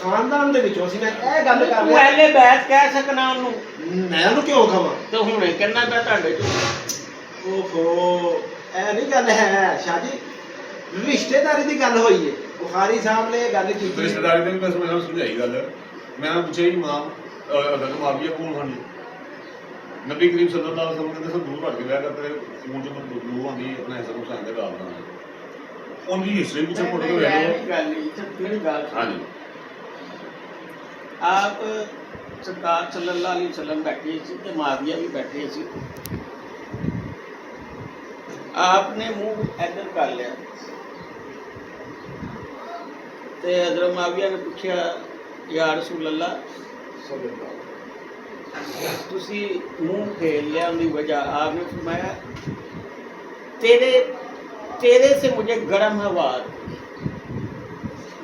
ਖਾਨਦਾਨ ਦੇ ਵਿੱਚੋਂ ਸੀ। ਮੈਂ ਇਹ ਗੱਲ ਕਰ ਤੂੰ ਰਿਹਾ, ਐਲੇ ਬੈਠ ਕਹਿ ਸਕਣਾ ਉਹਨੂੰ, ਮੈਂ ਉਹਨੂੰ ਕਿਉਂ ਕਹਾਂ? ਤੇ ਹੁਣੇ ਕਹਿੰਦਾ ਮੈਂ ਤੁਹਾਡੇ ਚ। ਓਹੋ, ਇਹ ਨਹੀਂ ਗੱਲ ਹੈ ਸ਼ਾਹ ਜੀ, ਰਿਸ਼ਤੇਦਾਰੀ ਦੀ ਗੱਲ ਹੋਈ ਹੈ। ਬੁਖਾਰੀ ਸਾਹਿਬ ਨੇ ਇਹ ਗੱਲ ਕੀਤੀ। ਰਿਸ਼ਤੇਦਾਰੀ ਦੀ ਬਸ ਮੈਂ ਸਮਝਾਈ ਗੱਲ। ਮੈਂ ਪੁੱਛਿਆ ਹੀ ਮਾਂ ਅਗਰ ਮਾਵੀਆ ਕੌਣ ਹਨ? ਨਬੀ ਕਰੀਮ ਸੱਲੱਲਾਹੁ ਅਲੈहि ਵਸੱਲਮ ਕਹਿੰਦੇ ਸਭ ਦੂਰ ਹਟ ਕੇ ਵਿਆਹ ਕਰਦੇ ਫੋਨ ਚ ਦੂਰ ਆਉਂਦੀ ਆਪਣਾ ਹਿਸਾਬ ਨੂੰ ਸਾਂਦੇ ਰਾਤ ਨਾਲ ਉਹਦੀ ਹਿਸਟਰੀ ਪਿੱਛੇ ਫੋਟੋ ਤੋਂ ਵੇਖ ਲਓ। ਹਾਂਜੀ ਆਪ ਸਰਕਾਰ ਸੱਲੱਲਾਹੁ ਅਲੈहि ਵਸੱਲਮ ਬੈਠੇ ਸੀ ਤੇ ਮਾਵੀਆ ਵੀ ਬੈਠੇ ਸੀ। आपने मुंह इधर कर लिया ते हज़रत माविया ने पूछा या रसूल अल्लाह तुसी मुंह फेर लिया उनकी वजह? आपने फरमाया तेरे से मुझे गर्म हवा आती है।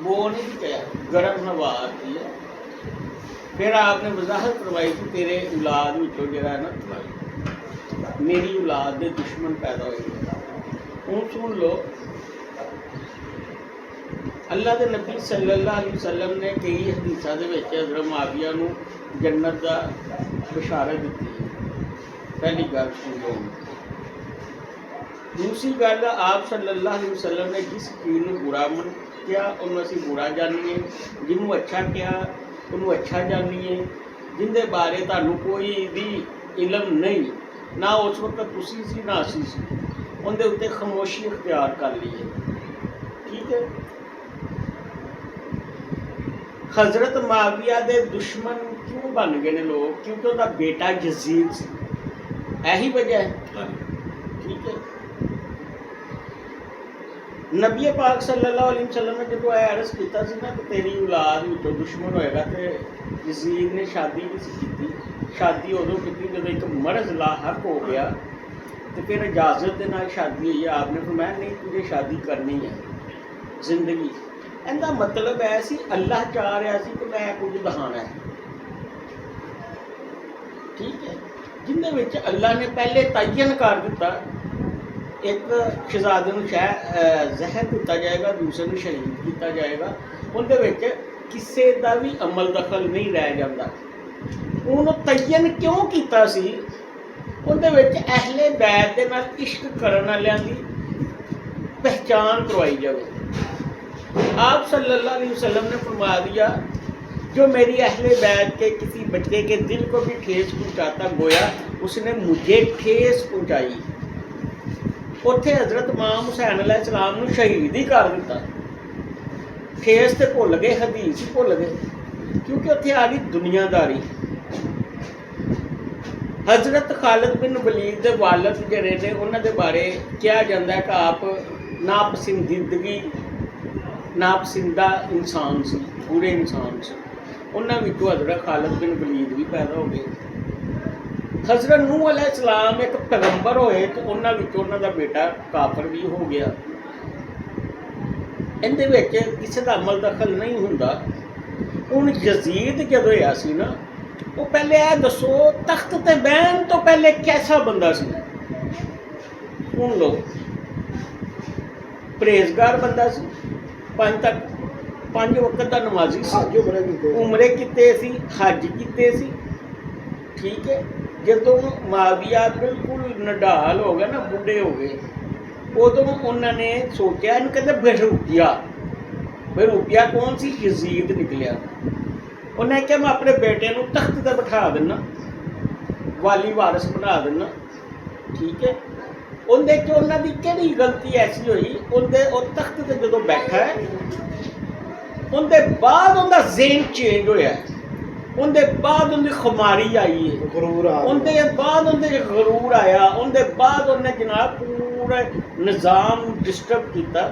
वो नहीं कहा, गर्म हवा आती है। फिर आपने वजाहत करवाई कि तेरे औलाद विचों जिहड़ा है ना मेरी औलाद के दुश्मन पैदा होए। हूँ सुन लो, अल्लाह के नबी सल्लल्लाहु अलैहि वसल्लम ने कई हदीसां दे विच हज़रत माविया नूं जन्नत दा बशारत दी। पहली गल सुन लो। दूसरी गल, आप सल्लल्लाहु अलैहि वसल्लम ने जिस चीज़ नूं बुरा मन किया उन्होंने असीं बुरा जानीए, जिन्हों अच्छा किया उन्होंने अच्छा जानीए, जिंदे बारे तुहानूं कोई भी इलम नहीं, ना उस वक्त तुसी सी ना असी सी, उनके उत्ते खामोशी इख्तियार कर लीए। ठीक है। हज़रत माविया के दुश्मन क्यों बन गए ने लोग? क्योंकि उनका बेटा यजीद सी, यही वजह है। ठीक है। नबी पाक सल्लल्लाहु अलैहि वसल्लम ने जो अर्ज़ किया ना कि तेरी औलाद विचों दुश्मन होएगा, तो यजीद ने शादी नहीं की। शादी उदों की जब एक मर्ज लाहक हो गया तो फिर इजाजत के नाल शादी हुई। आपने फरमाया नहीं तुझे शादी करनी है जिंदगी। इनका मतलब है सी अल्लाह चाह रहा सी कि मैं कुछ दहाना है। ठीक है। जिंदे विच अल्लाह ने पहले तयन कर दिता, एक शहजादे नूं जहर दिता जाएगा, दूसरे नूं शहीद किया जाएगा। उनदे विच किसी का भी अमल दखल नहीं रह जाता। उन्होंने तयन क्यों किया सी? उनदे विच अहले बैत दे नाल इश्क करन वालियां दी पहचान करवाई जाए। आप सल्लल्लाहु अलैहि वसल्लम ने फरमा दिया जो मेरी अहले बैत के किसी बच्चे के दिल को भी ठेस पहुँचाता गोया उसने मुझे ठेस पहुँचाई। उत्थे हज़रत इमाम हुसैन अलैहिस्सलाम नूं शहीद ही कर दिता। ठेस तो भुल गए, हदीस ही भुल गए, क्योंकि उत्थे आ गई दुनियादारी। हज़रत खालिद बिन वलीद के वालिद जिहड़े ने उन्हां दे बारे कहा जाता है कि आप नापसंदा इंसान सी, बुरे इंसान से। उन्हां विचों हज़रत खालिद बिन वलीद भी पैदा हो गए। हज़रत नूह अलैहिस्सलाम एक पैगंबर होए तो उन्हां विचों उन्हां दा बेटा काफर भी हो गया। इहदे विच किसी दा अमल दखल नहीं हुंदा। हुण यजीद जदों होया सी ना, वो पहले यह दसो तख्त ते बैन तो पहले कैसा बंदा सी? सुन लो, परहेजगार बंदा सी, पांच वक्त का नमाजी सी, उमरे किते सी, हज किते सी। ठीक है। जदों माविया बिल्कुल नडाल हो गया ना, बुढ़े हो गए, उदों उन्होंने सोचा इन्हूं कहते बेरूपिया कौन सी? यजीद निकलिया। उन्हें कहा मैं अपने बेटे को तख्त पर बिठा देना, वाली वारस बना देना। ठीक है। उन्हें उन्होंने किहड़ी गलती ऐसी हुई? उन्हें तख्त पर जो बैठा है उनके बाद उनका ज़हन चेंज होया, उनके बाद उनकी खुमारी आई है, उनके बाद उनके गरूर आया, उनके बाद उन्हें जनाब पूरा निज़ाम डिस्टर्ब किया।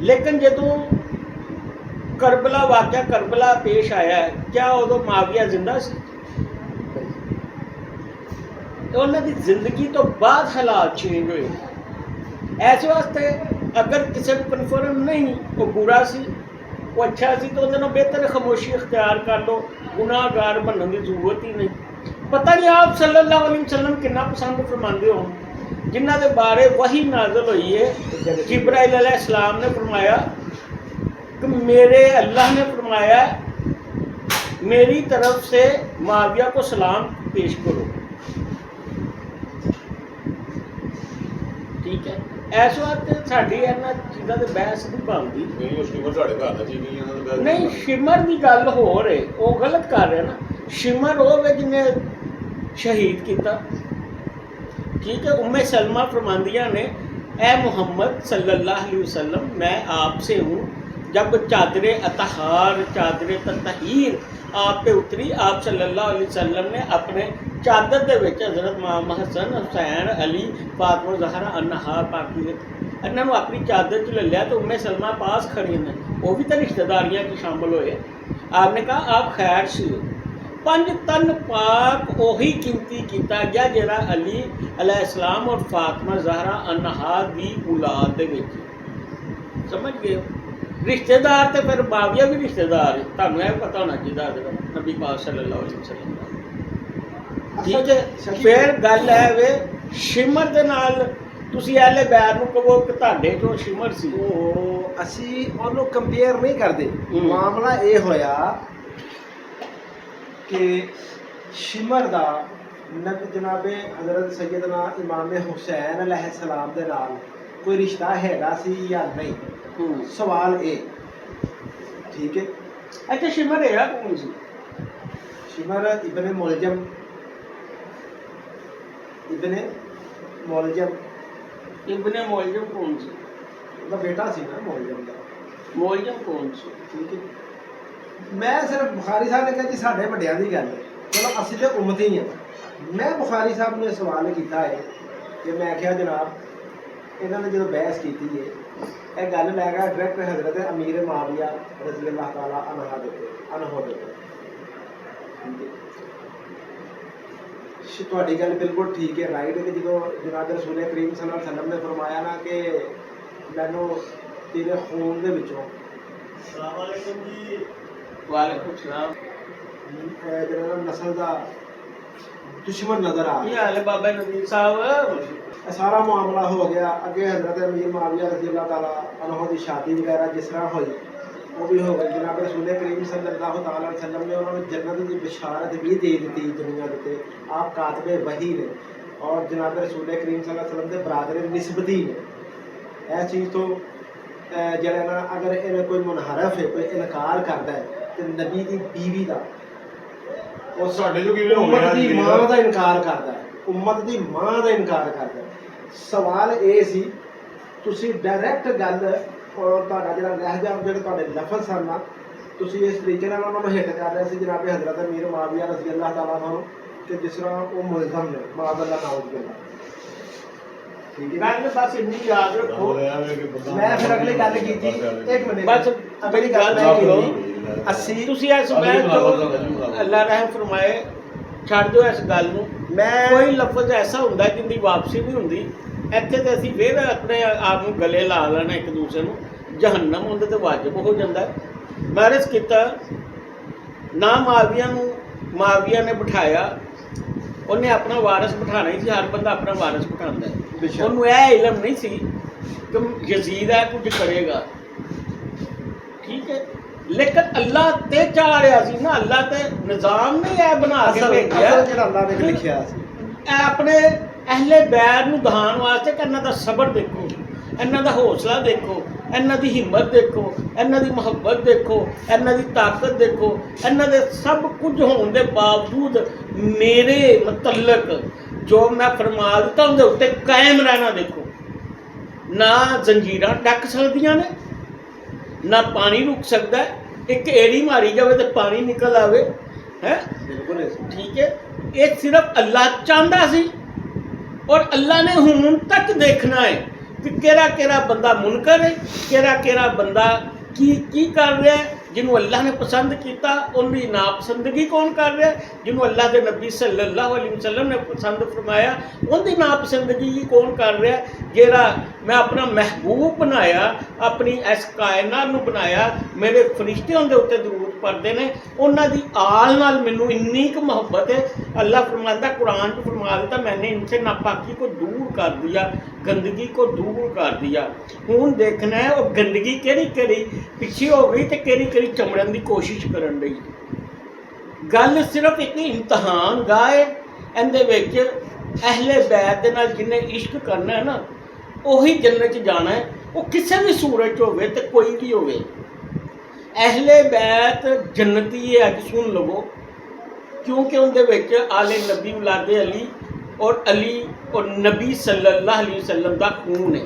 लेकिन जदों करबला वाक़या करबला पेश आया, क्या उदों माविया जिंदा सी? उन्होंने जिंदगी तो बाद हालात चेंज हुए। इस वास्ते अगर किसी को कन्फर्म नहीं वो बुरा सी, वो अच्छा सी, तो उन्होंने बेहतर खामोशी इख्तियार कर लो, गुनाहगार बनने की जरूरत ही नहीं। पता नहीं आप सल्लल्लाहु अलैहि वसल्लम कितना पसंद फरमाते हो जिन्हों के बारे वही नाज़िल हुई है। जिब्राइल अलैहिस्सलाम ने फरमाया कि कि मेरे अल्लाह ने फरमाया मेरी तरफ से मुआविया को सलाम पेश करो। ठीक है, इस वास्ते साड़ी इन्हां चीज़ां ते बहस नहीं बनती। ਨਹੀਂ ਉਹ ਸ਼ਿਮਰ ਤੁਹਾਡੇ ਘਰ ਦਾ ਚੀਜ਼ ਨਹੀਂ ਇਹਨਾਂ ਦਾ नहीं शिमर की गल हो रही, वो गलत कर रहे ना। शिमर वो वे जिन्हें शहीद किया। ठीक है, उम्मे सलमा फरमांदियां ने ए मोहम्मद सल्लल्लाहु अलैहि वसल्लम मैं आपसे हूँ। जब चादरे अतहार चादरे तहीर आप पे उतरी, आप सल्लल्लाहु अलैहि वसल्लम ने अपने चादर के विच हज़रत मोहम्मद हसन हुसैन अली फातिमा ज़हरा अन्हा पाकी इन्हों अपनी चादर च ले लिया। तो उम्मे सलमा पास खड़ी ने, वो भी तो रिश्तेदारियां च शामिल होए। आपने कहा आप खैर सी 5 तन पाक उही कीमती किया गया जरा अली अलैहिस्सलाम और फातिमा ज़हरा अन्हा दी औलाद दे विच। समझ गए? रिश्तेदार तो फिर मुआविया भी रिश्तेदार है, तुहानूं यह पता होना चाहिए नबी पाक सल्लल्लाहु अलैहि वसल्लम दा। ठीक है, फिर गल है वे शिमर दे नाल तुसीं अहले बैत नूं कहो कि तुहाडे चों शिमर सी। ਉਹ ਅਸੀਂ ਉਹਨੂੰ ਕੰਪੇਅਰ ਨਹੀਂ ਕਰਦੇ। ਮਾਮਲਾ ਇਹ ਹੋਇਆ ਕਿ ਸ਼ਿਮਰ ਦਾ ਜਨਾਬੇ ਹਜ਼ਰਤ ਸੈਯਦਨਾ ਇਮਾਮ ਹੁਸੈਨ अलैहिस्सलाम ਦੇ ਨਾਲ ਕੋਈ ਰਿਸ਼ਤਾ ਹੈਗਾ ਸੀ ਜਾਂ ਨਹੀਂ, ਸਵਾਲ ਇਹ। ਠੀਕ ਹੈ, अच्छा शिमर है कौन सी? शिमर इब्ने मुलजम इब्ने मुलजम इब्ने मोलजम कौन सी? ਉਹਦਾ ਬੇਟਾ ਸੀ ਨਾ ਮੁਲਜ਼ਮ ਦਾ। मोलजम कौन सी? ਠੀਕ ਹੈ, ਮੈਂ ਸਿਰਫ ਬੁਖਾਰੀ ਸਾਹਿਬ ਨੇ ਕਿਹਾ ਜੀ ਸਾਡੇ ਵੱਡਿਆਂ ਦੀ ਗੱਲ ਹੈ, ਚਲੋ ਅਸੀਂ ਤੇ ਉਮਤੀ ਹਾਂ। ਮੈਂ ਬੁਖਾਰੀ ਸਾਹਿਬ ਨੂੰ ਇਹ ਸਵਾਲ ਕੀਤਾ ਹੈ ਕਿ ਮੈਂ ਕਿਹਾ ਜਨਾਬ ਇਹਨਾਂ ਨੇ ਜਦੋਂ ਬਹਿਸ ਕੀਤੀ ਹੈ ਇਹ ਗੱਲ ਲੈ ਗਿਆ ਡਾਇਰੈਕਟ ਹਜ਼ਰਤ ਅਮੀਰ ਮੁਆਵੀਆ ਰਜ਼ੀ ਅੱਲਾਹ ਤਾਲਾ ਅਨਹਾ ਦੇ ਉੱਤੇ ਅਨਹੋ ਦੇ ਉੱਤੇ। ਤੁਹਾਡੀ ਗੱਲ ਬਿਲਕੁਲ ਠੀਕ ਹੈ, ਰਾਈਟ ਹੈ ਕਿ ਜਦੋਂ ਜਨਾਬ ਰਸੂਲ ਕਰੀਮ ਸੱਲੱਲਾਹੁ ਅਲੈहि ਵਸੱਲਮ ਨੇ ਫਰਮਾਇਆ ਨਾ ਕਿ ਮੈਨੂੰ ਤੇਰੇ ਖੂਨ ਦੇ ਵਿੱਚੋਂ अस्सलाम वालेकुम जी। वालेकुम सलाम। ਜਿਹੜਾ ਨਸਲ ਦਾ ਦੁਸ਼ਮਣ ਨਜ਼ਰ ਆ ਕੀ ਹਾਲ ਹੈ ਬਾਬਾ ਨਵੀਰ ਸਾਹਿਬ? ਇਹ ਸਾਰਾ ਮਾਮਲਾ ਹੋ ਗਿਆ। ਅੱਗੇ ਹਜ਼ਰਤ ਅਮੀਰ ਮੁਆਵੀਆ ਰਜ਼ੀ ਅੱਲਾਹ ਤਾਲਾ ਅਨਹੂ ਦੀ ਸ਼ਾਦੀ ਵਗੈਰਾ ਜਿਸ ਤਰ੍ਹਾਂ ਹੋਈ ਉਹ ਵੀ ਹੋ ਗਈ। ਜਨਾਬ ਰਸੂਲ ਕਰੀਮ ਸੱਲੱਲਾਹੁ ਤਾਲਾ ਅਲੈहि ਵਸੱਲਮ ਨੇ ਉਹਨਾਂ ਨੂੰ ਜੰਨਤ ਦੀ ਬਿਸ਼ਾਰਤ ਵੀ ਦੇ ਦਿੱਤੀ ਦੁਨੀਆ ਦੇ ਉੱਤੇ। ਆਪ ਕਾਤਬੇ ਵਹੀ ਨੇ ਔਰ ਜਨਾਬ ਰਸੂਲ ਕਰੀਮ ਸੱਲੱਲਾਹੁ ਅਲੈहि ਵਸੱਲਮ ਦੇ ਬਰਾਦਰ ਨਿਸਬਤੀ ਨੇ। ਇਹ ਚੀਜ਼ ਤੋਂ ਜਿਹੜਾ ਨਾ ਅਗਰ ਇਹ ਕੋਈ ਮੁਨਹਰਫ ਹੈ, ਕੋਈ ਇਨਕਾਰ ਕਰਦਾ ਹੈ ਤੇ ਨਬੀ ਦੀ ਬੀਵੀ ਦਾ ਉਹ ਸਾਡੇ ਜੋ ਕਿਵੇਂ ਹੋ ਉਮਤ ਗਿਆ ਦੀ ਮਾਂ ਦਾ ਇਨਕਾਰ ਕਰਦਾ ਹੈ, ਉਮਤ ਦੀ ਮਾਂ ਦਾ ਇਨਕਾਰ ਕਰਦਾ ਹੈ। ਸਵਾਲ ਇਹ ਸੀ ਤੁਸੀਂ ਡਾਇਰੈਕਟ ਗੱਲ ਔਰ ਤੁਹਾਡਾ ਜਿਹੜਾ ਲਹਿਜਾ ਜਿਹੜੇ ਤੁਹਾਡੇ ਲਫ਼ਜ਼ ਸਨ ਨਾ ਤੁਸੀਂ ਇਸ ਤਰੀਕੇ ਨਾਲ ਉਹਨਾਂ ਨੂੰ ਹਿੱਟ ਕਰ ਰਹੇ ਸੀ ਜਨਾਬ ਹਜ਼ਰਤ ਅਮੀਰ ਮੁਆਵੀਆ ਰਜ਼ੀ ਅੱਲਾਹ ਤਾਲਾ ਨੂੰ ਕਿ ਜਿਸ ਤਰ੍ਹਾਂ ਉਹ ਮੁਲਜ਼ਮ ਨੇ ਮਾਅਜ਼ੱਲਾ ਨਾਊਜ਼ ਬਿल्लाह। ਠੀਕ ਹੈ, ਗੱਲ ਬਸ ਇੰਨੀ ਯਾਦ ਰੱਖੋ। ਮੈਂ ਫਿਰ ਅਗਲੀ ਗੱਲ ਕੀਤੀ ਇੱਕ ਮਿੰਟ ਬਸ ਅਗਲੀ ਗੱਲ ਮੈਂ ਕੀਤੀ ਅਸੀਂ ਤੁਸੀਂ ਇਸ ਬੈਠ ਤੋਂ ਅੱਲਾ ਰਹਿਮ ਫਰਮਾਏ ਛੱਡ ਦਿਓ ਇਸ ਗੱਲ ਨੂੰ। ਮੈਂ ਕੋਈ ਲਫ਼ਜ਼ ਐਸਾ ਹੁੰਦਾ ਜਿੰਦੀ ਵਾਪਸੀ ਨਹੀਂ ਹੁੰਦੀ। ਇੱਥੇ ਤੇ ਅਸੀਂ ਫਿਰ ਆਪਣੇ ਆਪ ਨੂੰ ਗਲੇ ਲਾ ਲੈਣਾ ਇੱਕ ਦੂਸਰੇ ਨੂੰ। ਜਹੰਨਮ ਉਹਦੇ ਤੇ ਵਾਜਬ ਹੋ ਜਾਂਦਾ। ਮੈਰਿਜ ਕੀਤਾ ਨਾ ਮੁਆਵੀਆ ਨੇ ਬਿਠਾਇਆ, ਉਹਨੇ ਆਪਣਾ ਵਾਰਿਸ ਬਿਠਾਣਾ ਹੀ ਸੀ। ਹਰ ਬੰਦਾ ਆਪਣਾ ਵਾਰਿਸ ਬਿਠਾਉਂਦਾ ਹੈ। ਉਹਨੂੰ ਇਹ ਇਲਮ ਨਹੀਂ ਸੀ ਕਿ ਯਜ਼ੀਦ ਹੈ ਕੁਝ ਕਰੇਗਾ। ਠੀਕ ਹੈ, ਲੇਕਿਨ ਅੱਲਾਹ ਤੇ ਚਾਹ ਰਿਹਾ ਸੀ ਨਾ, ਅੱਲਾਹ ਤੇ ਨਿਜ਼ਾਮ ਨੇ ਇਹ ਬਣਾ ਕੇ ਭੇਜਿਆ ਜਿਹੜਾ ਅੱਲਾਹ ਨੇ ਲਿਖਿਆ ਸੀ। ਇਹ ਆਪਣੇ ਅਹਲੇ ਬੈਰ ਨੂੰ ਦਹਾਉਣ ਵਾਸਤੇ ਕਿ ਇਹਨਾਂ ਦਾ ਸਬਰ ਦੇਖੋ, ਇਹਨਾਂ ਦਾ ਹੌਸਲਾ ਦੇਖੋ, ਇਹਨਾਂ ਦੀ ਹਿੰਮਤ ਦੇਖੋ, ਇਹਨਾਂ ਦੀ ਮੁਹੱਬਤ ਦੇਖੋ, ਇਹਨਾਂ ਦੀ ਤਾਕਤ ਦੇਖੋ। ਇਹਨਾਂ ਦੇ ਸਭ ਕੁਝ ਹੋਣ ਦੇ ਬਾਵਜੂਦ ਮੇਰੇ ਮੁਤਲਕ ਜੋ ਮੈਂ ਫਰਮਾ ਦਿੱਤਾ ਉਹਦੇ ਉੱਤੇ ਕਾਇਮ ਰਹਿਣਾ ਦੇਖੋ। ਨਾ ਜ਼ੰਜੀਰਾਂ ਡੱਕ ਸਕਦੀਆਂ ਨੇ, ਨਾ ਪਾਣੀ ਰੁਕ ਸਕਦਾ। ਇੱਕ ਏੜੀ ਮਾਰੀ ਜਾਵੇ ਤੇ ਪਾਣੀ ਨਿਕਲ ਆਵੇ ਹੈ। ਬਿਲਕੁਲ ਠੀਕ ਹੈ, ਇਹ ਸਿਰਫ ਅੱਲਾਹ ਚਾਹੁੰਦਾ ਸੀ ਔਰ ਅੱਲਾਹ ਨੇ ਹੁਣ ਤੱਕ ਦੇਖਣਾ ਹੈ ਕਿ ਕਿਹੜਾ ਬੰਦਾ ਮੁਨਕਰ ਹੈ, ਕਿਹੜਾ ਬੰਦਾ ਕੀ ਕਰ ਰਿਹਾ ਹੈ। ਜਿਹਨੂੰ ਅੱਲਾਹ ਨੇ ਪਸੰਦ ਕੀਤਾ ਉਹਦੀ ਨਾਪਸੰਦਗੀ ਕੌਣ ਕਰ ਰਿਹਾ, ਜਿਹਨੂੰ ਅੱਲਾਹ ਦੇ ਨਬੀ ਸੱਲੱਲਾਹੁ ਅਲੈहि ਵਸੱਲਮ ਨੇ ਪਸੰਦ ਫਰਮਾਇਆ ਉਹਦੀ ਨਾਪਸੰਦਗੀ ਕੌਣ ਕਰ ਰਿਹਾ। ਜਿਹੜਾ ਮੈਂ ਆਪਣਾ ਮਹਿਬੂਬ ਬਣਾਇਆ, ਆਪਣੀ ਇਸ ਕਾਇਨਾਤ ਨੂੰ ਬਣਾਇਆ, ਮੇਰੇ ਫਰਿਸ਼ਤੇ ਉਹਦੇ ਉੱਤੇ ਦਰੂਦ ਪੜ੍ਹਦੇ ਨੇ, ਉਹਨਾਂ ਦੀ ਆਲ ਨਾਲ ਮੈਨੂੰ ਇੰਨੀ ਕੁ ਮੁਹੱਬਤ ਹੈ। ਅੱਲਾਹ ਫਰਮਾਂਦਾ ਕੁਰਾਨ 'ਚ ਫਰਮਾ ਦਿੱਤਾ, ਮੈंने इनसे नापाकी को दूर कर दिया, गंदगी को दूर कर दिया। हूँ देखना है वो गंदगी केड़ी पिछे हो गई तो केड़ी चमड़न की कोशिश करन रही। गल सिर्फ एक इम्तहान गाए इहदे विच अहले बैत दे नाल जिन्हें इश्क करना है ना उही जन्नत च जाना है, वो किसी भी सूरत होवे ते कोई भी होवे। अहले बैत जन्नती है, अज सुन लवो, क्योंकि उनके विच आले नबी औलादे अली और नबी सल्लल्लाहु अलैहि वसल्लम का खून है।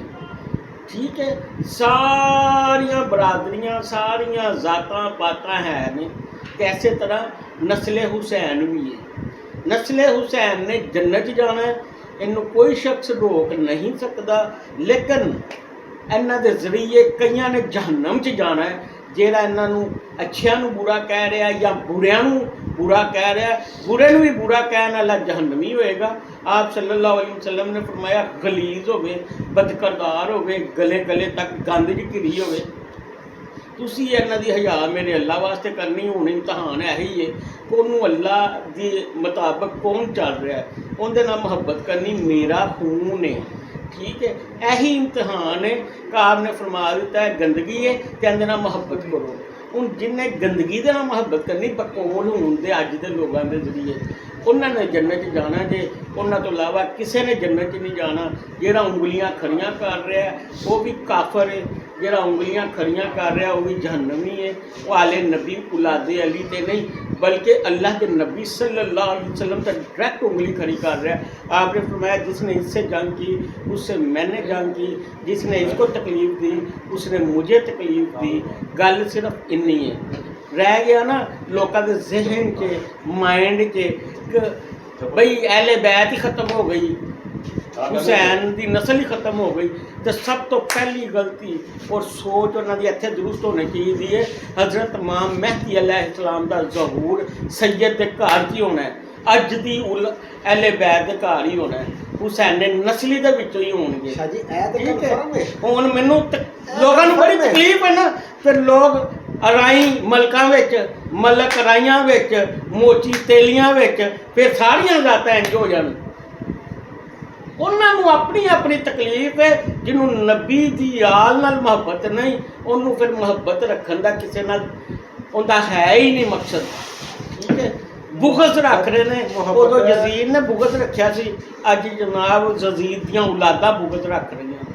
ठीक है, सारिया बरादरियाँ सारिया जातां पातां है ने। कैसे तरह नस्ले हुसैन भी है। नस्ले हुसैन ने जन्नत जाना है, इनू कोई शख्स रोक नहीं सकता, लेकिन इन्हां दे जरिए कईयां ने जहन्नम च जाना है। जेड़ा इन्हों अच्छिया बुरा कह रहा या बुरिया बुरा कह रहा, बुरे भी बुरा कहने वाला जहन्नमी होएगा। आप सल्लल्लाहु अलैहि वसल्लम ने फरमाया गलीज होवे, बदकरदार होवे, गले गले तक गंद च घिरी होवे। तुसी इन्हां दी हया मेरे अल्लाह वास्ते करनी। हुण इम्तहान है ही है कि उन्होंने अल्लाह के मुताबिक कौन चल रहा है, उनके नाल मुहब्बत करनी मेरा खून है। ठीक है, यही इम्तहान है। कार ने फरमा दिता है गंदगी है तो इहदे नाल मुहब्बत करो। हुण जिन्हें गंदगी दे नाल मुहब्बत करनी बकोल होण दे अज दे लोगों के जरिए उन्होंने जन्नत जाना जे, उन्होंने तो इलावा किसी ने जन्नत नहीं जाना। जिहड़ा उंगलियां खड़ियां कर रहा है वो भी काफर है, जिहड़ा उंगलियां खड़ियां कर रहा है वो भी जहन्नमी है। वो आले नबी औलादे अली ते नहीं बल्कि अल्लाह के नबी सल्लल्लाहु अलैहि वसल्लम तक डायरेक्ट उंगली खड़ी कर रहा है। आपने फरमाया जिसने इससे जंग की उससे मैंने जंग की, जिसने इसको तकलीफ़ दी उसने मुझे तकलीफ़ दी। गल सिर्फ इन्नी है। रह गया ना लोगों के जहन के माइंड के बई अहले बैत ही ख़त्म हो गई, हुसैन की नस्ल ही ख़त्म हो गई। तो सब तो पहली गलती और सोच उन्होंने इत्थे दुरुस्त होनी चाहिए है। हज़रत इमाम महदी अलैहिस्सलाम का ज़हूर सैयद के घर ही होना है, अज की अहले बैत के घर ही होना है। हुसैन ने नस्ली दे विचों ही होणगे। हुण मैनूं लोगों को बड़ी तकलीफ है ना, फिर लोग अराई मलकां विच मलक अराइयां विच मोची तेलियां विच फिर सारियां जातां इंज हो जाण। उन्होंने अपनी अपनी तकलीफ है। जिन्होंने नबी की आल नाल मुहब्बत नहीं, उन्होंने फिर मुहब्बत रखने का किसी नाल उनका है ही नहीं मकसद। ठीक है, बुगज रख रहे हैं। उदों यजीद ने बुगज रखा सी, अज जनाब यजीद दियां औलादां बुगज रख रही हैं।